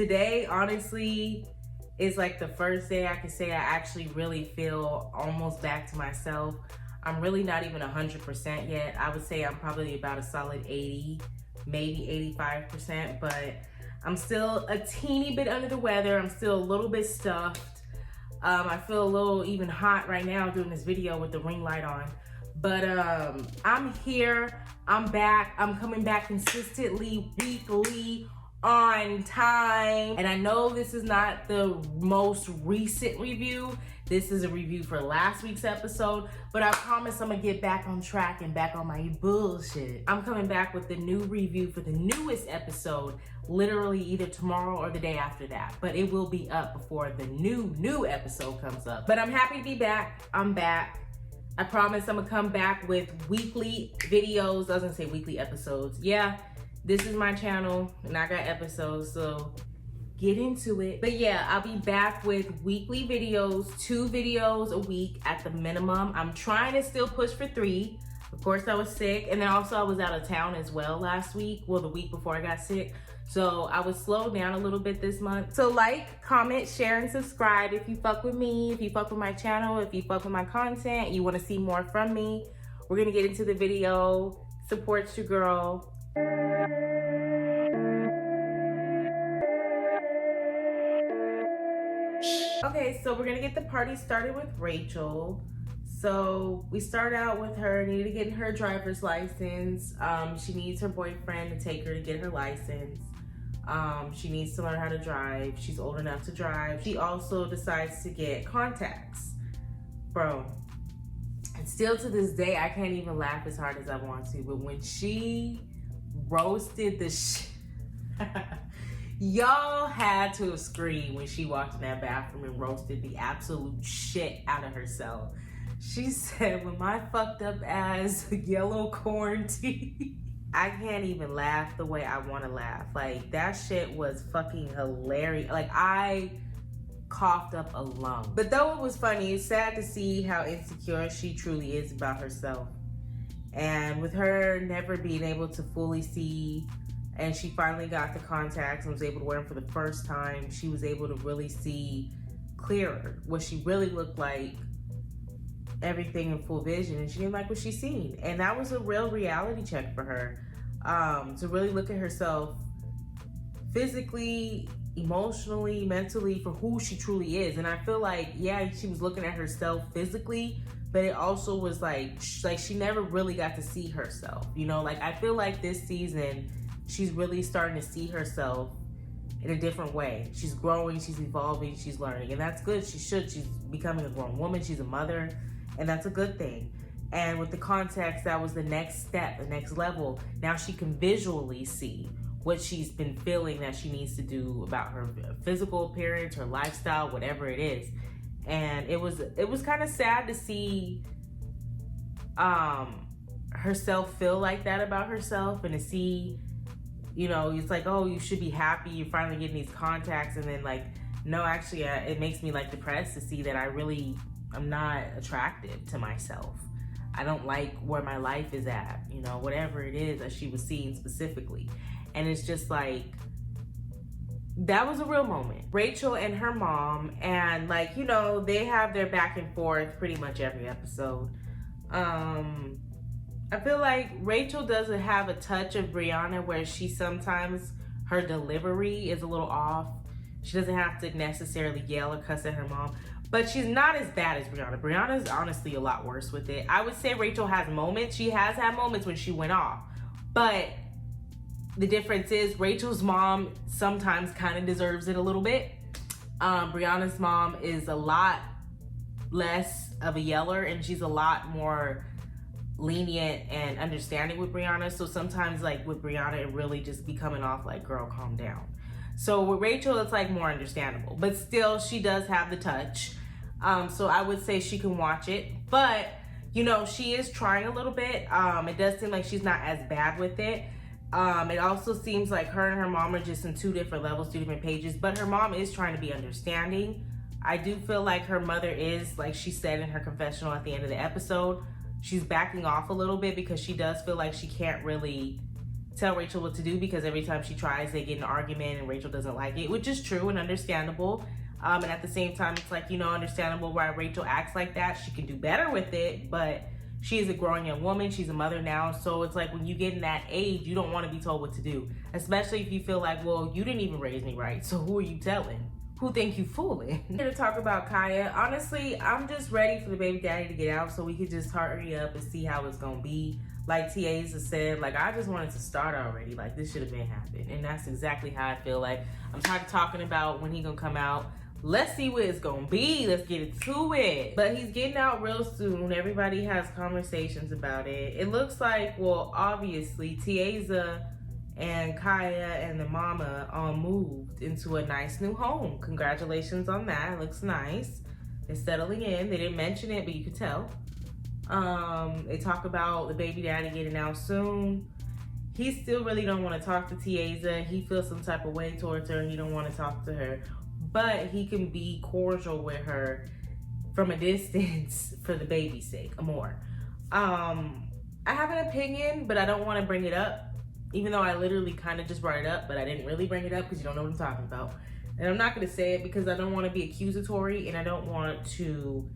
Today, honestly, is like the first day I can say I actually really feel almost back to myself. I'm really not even 100% yet. I would say I'm probably about a solid 80, maybe 85%, but I'm still a teeny bit under the weather. I'm still a little bit stuffed. I feel a little even hot right now doing this video with the ring light on. But I'm here, I'm back, I'm coming back consistently, weekly, on time. And I know this is not the most recent review. This is a review for last week's episode, but I promise I'm gonna get back on track and back on my bullshit. I'm coming back with the new review for the newest episode, literally either tomorrow or the day after that, but it will be up before the new episode comes up. But I'm happy to be back. I'm back. I promise I'm gonna come back with weekly videos. I was gonna say weekly episodes. Yeah, this is my channel and I got episodes, so get into it. But yeah, I'll be back with weekly videos, 2 videos a week at the minimum. I'm trying to still push for 3. Of course, I was sick, and then also I was out of town as well last week. Well, the week before I got sick. So I was slowed down a little bit this month. So like, comment, share, and subscribe if you fuck with me, if you fuck with my channel, if you fuck with my content, you wanna see more from me. We're gonna get into the video. Support your girl. Okay, so we're gonna get the party started with Rachel. So we start out with her needing to get her driver's license. She needs her boyfriend to take her to get her license. She needs to learn how to drive. She's old enough to drive. She also decides to get contacts. Bro, and still to this day, I can't even laugh as hard as I want to, but when she roasted the y'all had to have screamed when she walked in that bathroom and roasted the absolute shit out of herself. She said, with my fucked up ass yellow corn teeth, I can't even laugh the way I want to laugh. Like, that shit was fucking hilarious. Like, I coughed up a lung. But though it was funny, it's sad to see how insecure she truly is about herself. And with her never being able to fully see, and she finally got the contacts and was able to wear them for the first time, she was able to really see clearer what she really looked like, everything in full vision, and she didn't like what she seen. And that was a real reality check for her, to really look at herself physically, emotionally, mentally, for who she truly is. And I feel like, yeah, she was looking at herself physically, but it also was like she never really got to see herself, you know? Like, I feel like this season she's really starting to see herself in a different way. She's growing, she's evolving, she's learning, and that's good. She should. She's becoming a grown woman, she's a mother, and that's a good thing. And with the context, that was the next step, the next level. Now she can visually see what she's been feeling that she needs to do about her physical appearance, her lifestyle, whatever it is. And it was kind of sad to see herself feel like that about herself, and to see, you know, it's like, oh, you should be happy, you're finally getting these contacts, and then like, no, actually, it makes me like depressed to see that I'm not attractive to myself. I don't like where my life is at, you know, whatever it is that she was seeing specifically. And it's just like, that was a real moment. Rachel and her mom, and like, you know, they have their back and forth pretty much every episode. I feel like Rachel doesn't have a touch of Brianna, where she sometimes, her delivery is a little off. She doesn't have to necessarily yell or cuss at her mom, but she's not as bad as Brianna. Brianna's honestly a lot worse with it. I would say Rachel has moments. She has had moments when she went off, but the difference is Rachel's mom sometimes kind of deserves it a little bit. Brianna's mom is a lot less of a yeller, and she's a lot more lenient and understanding with Brianna. So sometimes, like with Brianna, it really just be coming off like, girl, calm down. So with Rachel, it's like more understandable, but still she does have the touch. So I would say she can watch it, but you know, she is trying a little bit. It does seem like she's not as bad with it. It also seems like her and her mom are just in 2 different levels, 2 different pages, but her mom is trying to be understanding. I do feel like her mother is, like she said in her confessional at the end of the episode, she's backing off a little bit because she does feel like she can't really tell Rachel what to do, because every time she tries, they get in an argument and Rachel doesn't like it, which is true and understandable. And at the same time, it's like, understandable why Rachel acts like that. She can do better with it, but she is a grown young woman. She's a mother now. So it's like, when you get in that age, you don't want to be told what to do, especially if you feel like, well, you didn't even raise me right. So who are you telling? Who think you fooling? Here to talk about Kaya. Honestly, I'm just ready for the baby daddy to get out so we could just hurry up and see how it's gonna be. Like Tiaza said, like, I just wanted to start already. Like, this should have been happening. And that's exactly how I feel. Like, I'm tired of talking about when he gonna come out. Let's see what it's gonna be. Let's get into it. But he's getting out real soon. Everybody has conversations about it. It looks like, well, obviously, Tiaza and Kaya and the mama all moved into a nice new home. Congratulations on that. It looks nice. They're settling in. They didn't mention it, but you could tell. They talk about the baby daddy getting out soon. He still really don't want to talk to Tiaza. He feels some type of way towards her. He don't want to talk to her. But he can be cordial with her from a distance for the baby's sake, more. I have an opinion, but I don't want to bring it up. Even though I literally kind of just brought it up, but I didn't really bring it up because you don't know what I'm talking about. And I'm not going to say it because I don't want to be accusatory and I don't want to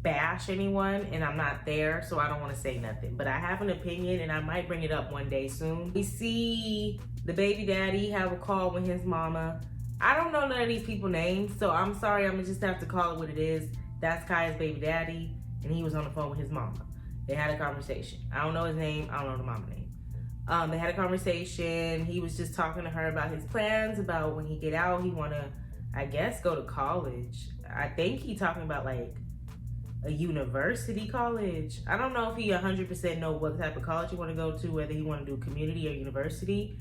bash anyone, and I'm not there, so I don't want to say nothing. But I have an opinion and I might bring it up one day soon. We see the baby daddy have a call with his mama. I don't know none of these people's names, so I'm sorry. I'm going to just have to call it what it is. That's Kaya's baby daddy, and he was on the phone with his mama. They had a conversation. I don't know his name. I don't know the mama name. They had a conversation. He was just talking to her about his plans, about when he get out, he want to, I guess, go to college. I think he talking about like a university college. I don't know if he 100% know what type of college he want to go to, whether he want to do community or university,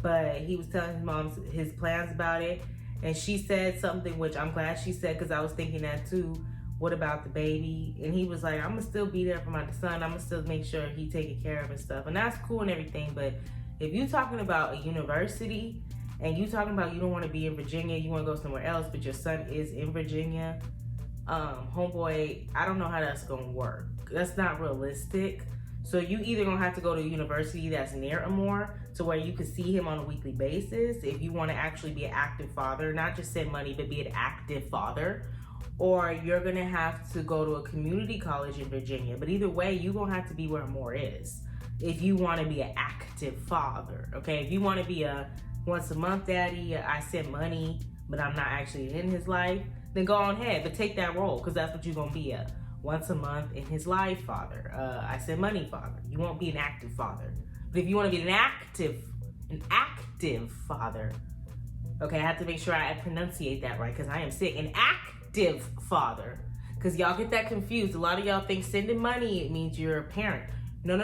but he was telling his mom his plans about it. And she said something, which I'm glad she said, because I was thinking that too. What about the baby? And he was like, I'm gonna still be there for my son. I'm gonna still make sure he taken care of and stuff. And that's cool and everything. But if you talking about a university and you talking about you don't want to be in Virginia, you want to go somewhere else, but your son is in Virginia, homeboy, I don't know how that's gonna work. That's not realistic. So you either gonna have to go to a university that's near Amore to where you can see him on a weekly basis if you want to actually be an active father, not just send money, but be an active father. Or you're gonna have to go to a community college in Virginia. But either way, you're gonna have to be where Amore is if you wanna be an active father, okay? If you wanna be a once a month daddy, I send money, but I'm not actually in his life, then go on ahead, but take that role, because that's what you're gonna be, a once a month in his life father. I send money father. You won't be an active father. But if you wanna be an active father, okay, I have to make sure I pronunciate that right, because I am sick, an active father, because y'all get that confused. A lot of y'all think sending money, it means you're a parent. No.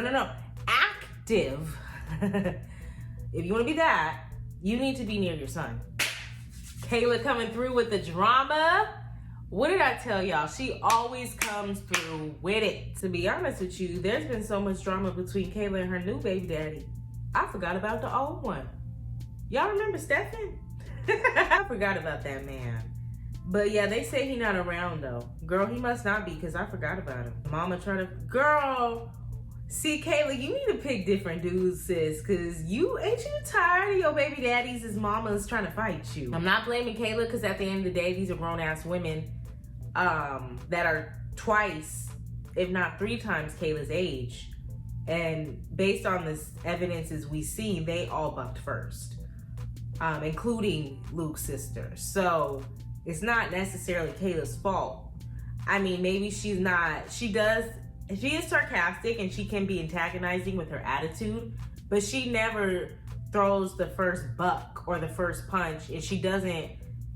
Active. If you want to be that, you need to be near your son. Kayla coming through with the drama. What did I tell y'all? She always comes through with it. To be honest with you, there's been so much drama between Kayla and her new baby daddy. I forgot about the old one. Y'all remember Stefan? I forgot about that man. But yeah, they say he not around though. Girl, he must not be, because I forgot about him. Mama trying to, girl, see Kayla, you need to pick different dudes, sis, because ain't you tired of your baby daddies as mamas trying to fight you? I'm not blaming Kayla, because at the end of the day, these are grown ass women that are twice, if not 3 times Kayla's age. And based on this evidences we see, they all bucked first, including Luke's sister. So it's not necessarily Kayla's fault. I mean, maybe she is sarcastic and she can be antagonizing with her attitude, but she never throws the first buck or the first punch, and she doesn't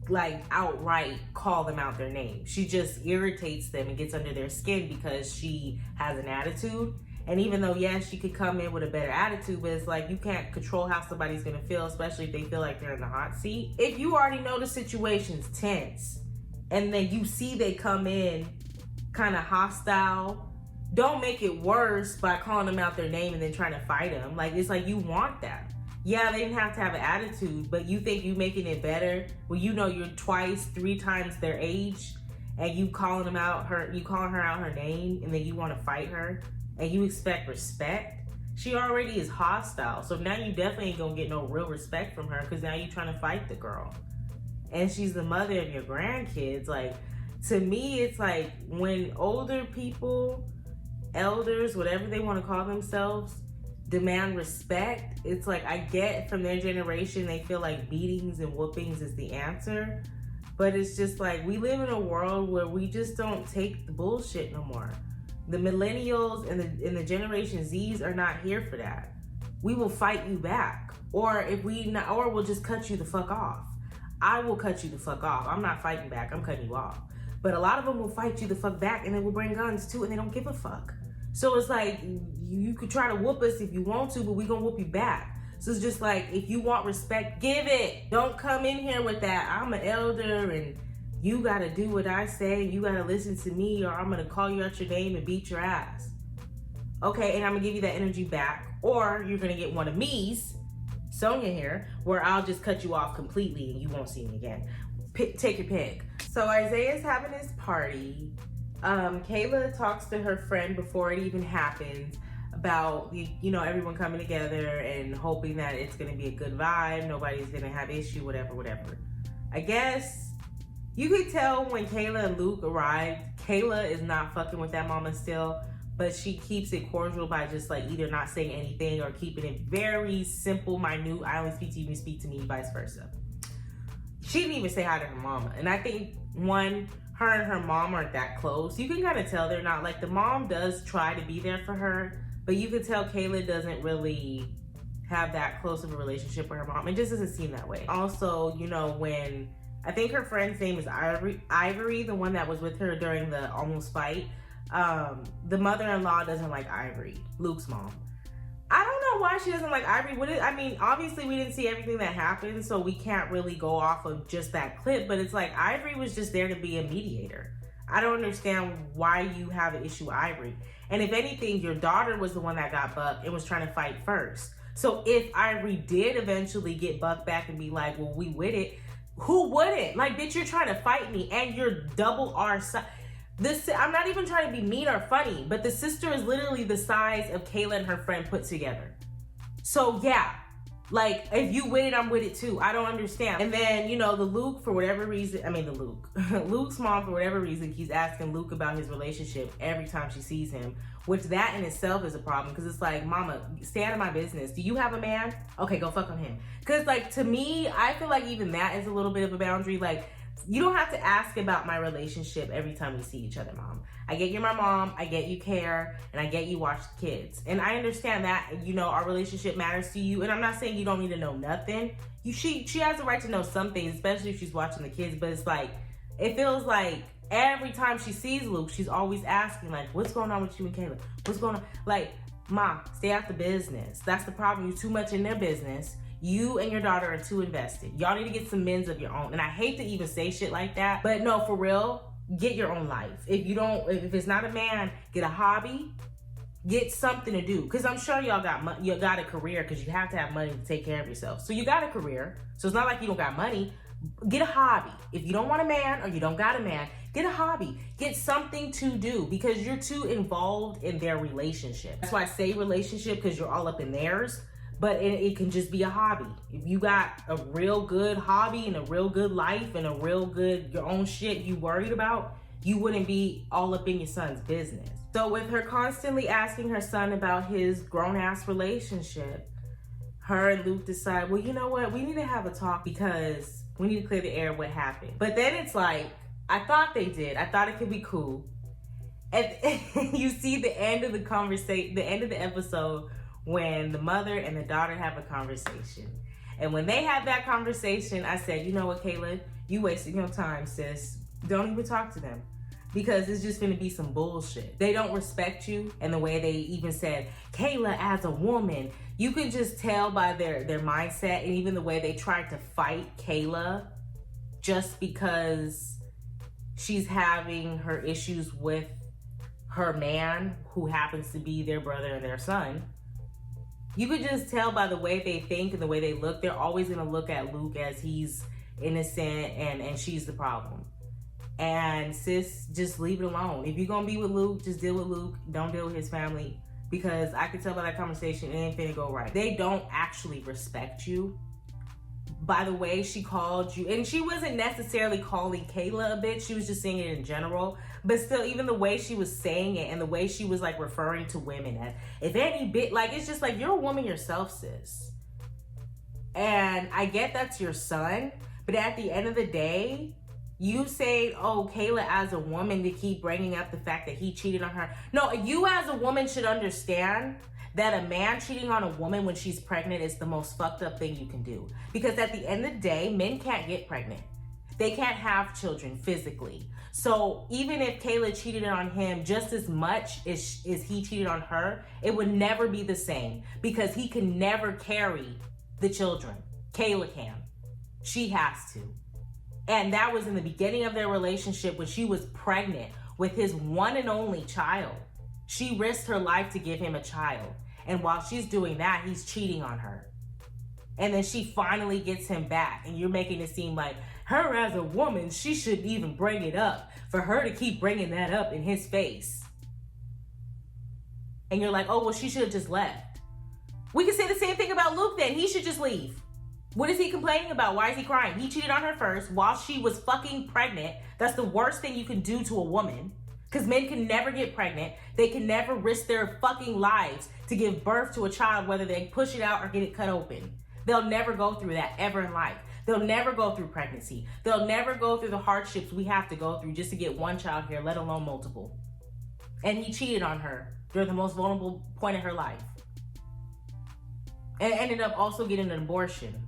like outright call them out their name. She just irritates them and gets under their skin because she has an attitude. And even though, yes, she could come in with a better attitude, but it's like you can't control how somebody's gonna feel, especially if they feel like they're in the hot seat. If you already know the situation's tense, and then you see they come in kind of hostile, don't make it worse by calling them out their name and then trying to fight them. Like, it's like you want that. Yeah, they didn't have to have an attitude, but you think you making it better when you know you're twice, 3 times their age, and you calling her out her name, and then you want to fight her, and you expect respect. She already is hostile. So now you definitely ain't gonna get no real respect from her because now you're trying to fight the girl. And she's the mother of your grandkids. Like, to me, it's like when older people, elders, whatever they want to call themselves, demand respect, it's like I get from their generation, they feel like beatings and whoopings is the answer. But it's just like we live in a world where we just don't take the bullshit no more. The millennials and the Generation Zs are not here for that. We will fight you back, or we'll just cut you the fuck off. I will cut you the fuck off. I'm not fighting back. I'm cutting you off. But a lot of them will fight you the fuck back, and they will bring guns too, and they don't give a fuck. So it's like you could try to whoop us if you want to, but we gonna whoop you back. So it's just like if you want respect, give it. Don't come in here with that. I'm an elder and you gotta do what I say, you gotta listen to me, or I'm gonna call you out your name and beat your ass. Okay, and I'm gonna give you that energy back, or you're gonna get one of me's, Sonia here, where I'll just cut you off completely and you won't see me again. Take your pick. So Isaiah's having his party. Kayla talks to her friend before it even happens about, everyone coming together and hoping that it's gonna be a good vibe, nobody's gonna have issue, whatever. I guess you could tell when Kayla and Luke arrived, Kayla is not fucking with that mama still, but she keeps it cordial by just like either not saying anything or keeping it very simple, minute. I only speak to you, you speak to me, vice versa. She didn't even say hi to her mama. And I think her and her mom aren't that close. You can kind of tell they're not. Like, the mom does try to be there for her, but you can tell Kayla doesn't really have that close of a relationship with her mom. It just doesn't seem that way. Also, when I think her friend's name is Ivory, the one that was with her during the almost fight. The mother-in-law doesn't like Ivory, Luke's mom. I don't know why she doesn't like Ivory. Obviously we didn't see everything that happened, so we can't really go off of just that clip, but it's like Ivory was just there to be a mediator. I don't understand why you have an issue with Ivory. And if anything, your daughter was the one that got bucked and was trying to fight first. So if Ivory did eventually get bucked back and be like, well, we with it, who wouldn't? Like, bitch, you're trying to fight me and you're double our size. I'm not even trying to be mean or funny, but the sister is literally the size of Kayla and her friend put together. So yeah, like, if you with it, I'm with it too. I don't understand. And then, the Luke, for whatever reason, Luke's mom, for whatever reason, keeps asking Luke about his relationship every time she sees him, which that in itself is a problem, because it's like, mama, stay out of my business. Do you have a man? Okay, go fuck on him. Because, like, to me, I feel like even that is a little bit of a boundary. Like, you don't have to ask about my relationship every time we see each other, mom. I get you're my mom, I get you care, and I get you watch the kids. And I understand that, our relationship matters to you. And I'm not saying you don't need to know nothing. She has the right to know some things, especially if she's watching the kids. But it's like, it feels like every time she sees Luke, she's always asking, like, what's going on with you and Kayla? What's going on? Like, mom, stay out the business. That's the problem. You're too much in their business. You and your daughter are too invested. Y'all need to get some men's of your own. And I hate to even say shit like that, but no, for real, get your own life. If it's not a man, get a hobby, get something to do. Because I'm sure y'all got a career, because you have to have money to take care of yourself. So you got a career. So it's not like you don't got money. Get a hobby. If you don't want a man or you don't got a man, get a hobby. Get something to do, because you're too involved in their relationship. That's why I say relationship, because you're all up in theirs. But it can just be a hobby. If you got a real good hobby and a real good life and a real good, your own shit you worried about, you wouldn't be all up in your son's business. So with her constantly asking her son about his grown-ass relationship, her and Luke decide, well, you know what? We need to have a talk, because we need to clear the air of what happened. But then it's like, I thought they did. I thought it could be cool. And you see the end of the conversation, the end of the episode, when the mother and the daughter have a conversation. And when they have that conversation, I said, you know what, Kayla? You wasted your time, sis. Don't even talk to them, because it's just gonna be some bullshit. They don't respect you. And the way they even said, Kayla as a woman, you can just tell by their mindset, and even the way they tried to fight Kayla just because she's having her issues with her man, who happens to be their brother and their son. You could just tell by the way they think and the way they look, they're always gonna look at Luke as he's innocent and she's the problem. And sis, just leave it alone. If you're gonna be with Luke, just deal with Luke. Don't deal with his family. because I could tell by that conversation it ain't finna go right. They don't actually respect you. By the way she called you, and she wasn't necessarily calling Kayla a bitch, she was just saying it in general, but still, even the way she was saying it and the way she was like referring to women as, if any bit, like, it's just like, you're a woman yourself, sis. And I get that's your son, but at the end of the day, you say, oh, Kayla as a woman, to keep bringing up the fact that he cheated on her. No, you as a woman should understand that a man cheating on a woman when she's pregnant is the most fucked up thing you can do. Because at the end of the day, men can't get pregnant. They can't have children physically. So even if Kayla cheated on him just as much as he cheated on her, it would never be the same, because he can never carry the children. Kayla can. She has to. And that was in the beginning of their relationship, when she was pregnant with his one and only child. She risked her life to give him a child. And while she's doing that, he's cheating on her. And then she finally gets him back. And you're making it seem like her as a woman, she shouldn't even bring it up. For her to keep bringing that up in his face. And you're like, oh, well, she should have just left. We could say the same thing about Luke then. He should just leave. What is he complaining about? Why is he crying? He cheated on her first while she was fucking pregnant. That's the worst thing you can do to a woman. Because men can never get pregnant. They can never risk their fucking lives to give birth to a child, whether they push it out or get it cut open. They'll never go through that ever in life. They'll never go through pregnancy. They'll never go through the hardships we have to go through just to get one child here, let alone multiple. And he cheated on her during the most vulnerable point of her life. And ended up also getting an abortion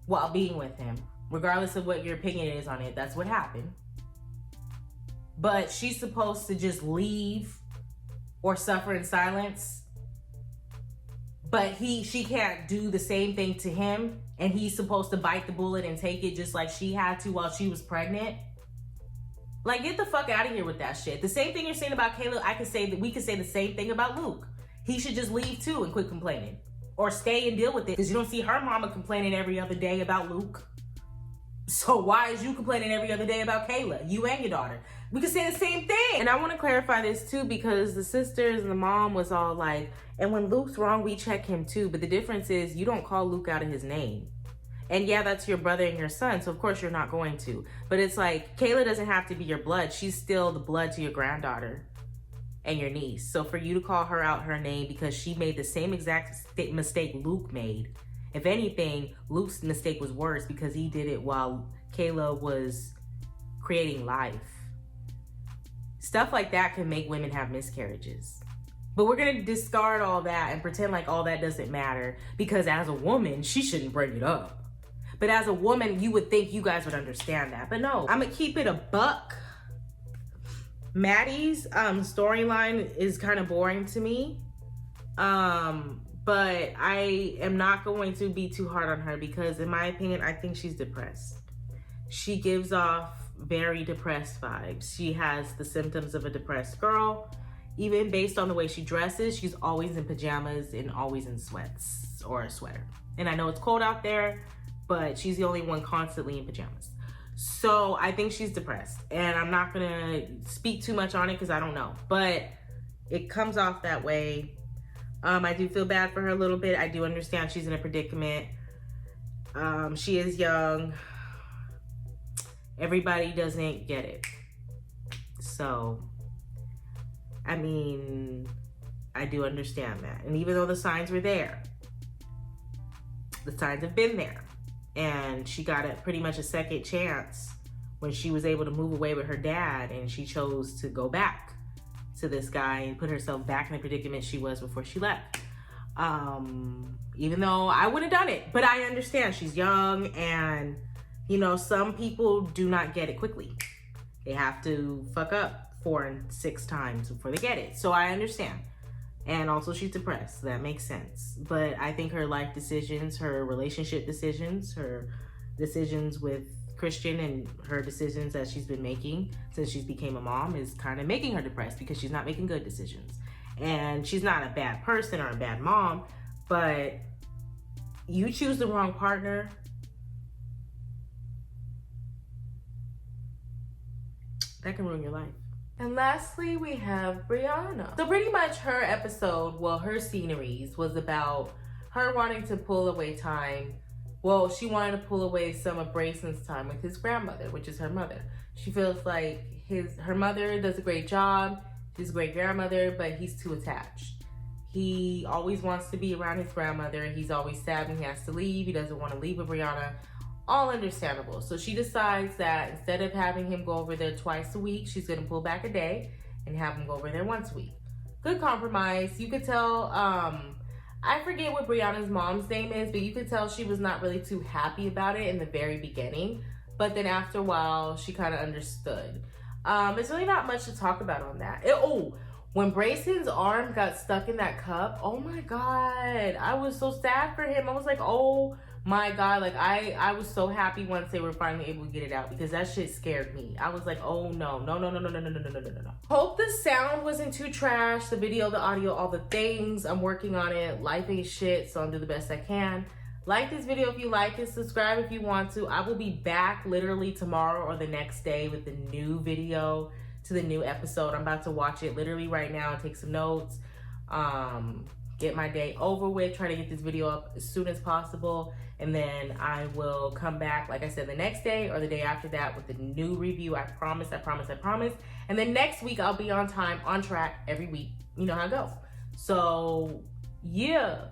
while being with him. Regardless of what your opinion is on it, that's what happened. But she's supposed to just leave or suffer in silence. But she can't do the same thing to him, and he's supposed to bite the bullet and take it just like she had to while she was pregnant. Like, get the fuck out of here with that shit. The same thing you're saying about Kayla, I could say that we could say the same thing about Luke. He should just leave too and quit complaining. Or stay and deal with it. Because you don't see her mama complaining every other day about Luke. So why is you complaining every other day about Kayla? You and your daughter. We could say the same thing. And I want to clarify this too, because the sisters and the mom was all like, and when Luke's wrong, we check him too. But the difference is you don't call Luke out of his name. And yeah, that's your brother and your son. So of course you're not going to. But it's like, Kayla doesn't have to be your blood. She's still the blood to your granddaughter and your niece. So for you to call her out her name because she made the same exact mistake Luke made. If anything, Luke's mistake was worse because he did it while Kayla was creating life. Stuff like that can make women have miscarriages. But we're gonna discard all that and pretend like all that doesn't matter, because as a woman, she shouldn't bring it up. But as a woman, you would think you guys would understand that. But no, I'm gonna keep it a buck. Maddie's storyline is kind of boring to me. But I am not going to be too hard on her, because in my opinion, I think she's depressed. She gives off very depressed vibes. She has the symptoms of a depressed girl. Even based on the way she dresses, she's always in pajamas and always in sweats or a sweater. And I know it's cold out there, but she's the only one constantly in pajamas. So I think she's depressed. And I'm not gonna speak too much on it because I don't know. But it comes off that way. I do feel bad for her a little bit. I do understand she's in a predicament. She is young. Everybody doesn't get it. So, I mean, I do understand that. And even though the signs were there, the signs have been there. And she got pretty much a second chance when she was able to move away with her dad, and she chose to go back to this guy and put herself back in the predicament she was before she left. Even though I wouldn't have done it, but I understand she's young, and you know, some people do not get it quickly. They have to fuck up 4 and 6 times before they get it. So I understand. And also she's depressed. That makes sense. But I think her life decisions, her relationship decisions, her decisions with Christian, and her decisions that she's been making since she's became a mom is kind of making her depressed, because she's not making good decisions. And she's not a bad person or a bad mom, but you choose the wrong partner, that can ruin your life. And lastly, we have Brianna. So pretty much her episode, well, her sceneries was about her wanting to pull away time. Well, she wanted to pull away some of Brayson's time with his grandmother, which is her mother. She feels like her mother does a great job. She's a great grandmother, but he's too attached. He always wants to be around his grandmother. He's always sad when he has to leave. He doesn't want to leave with Brianna. All understandable. So she decides that instead of having him go over there twice a week, she's going to pull back a day and have him go over there once a week. Good compromise. You could tell, I forget what Brianna's mom's name is, but you could tell she was not really too happy about it in the very beginning. But then after a while, she kind of understood. There's really not much to talk about on that. When Brayson's arm got stuck in that cup, oh my God, I was so sad for him. I was like, oh my God, like I was so happy once they were finally able to get it out, because that shit scared me. I was like, oh no. Hope the sound wasn't too trash, the video, the audio, all the things. I'm working on it. Life ain't shit, so I'll do the best I can. Like this video if you like it, subscribe if you want to. I will be back literally tomorrow or the next day with the new video to the new episode. I'm about to watch it literally right now and take some notes. Get my day over with, try to get this video up as soon as possible, and then I will come back, like I said, the next day or the day after that with the new review. I promise. And then next week I'll be on time, on track every week. You know how it goes. So yeah.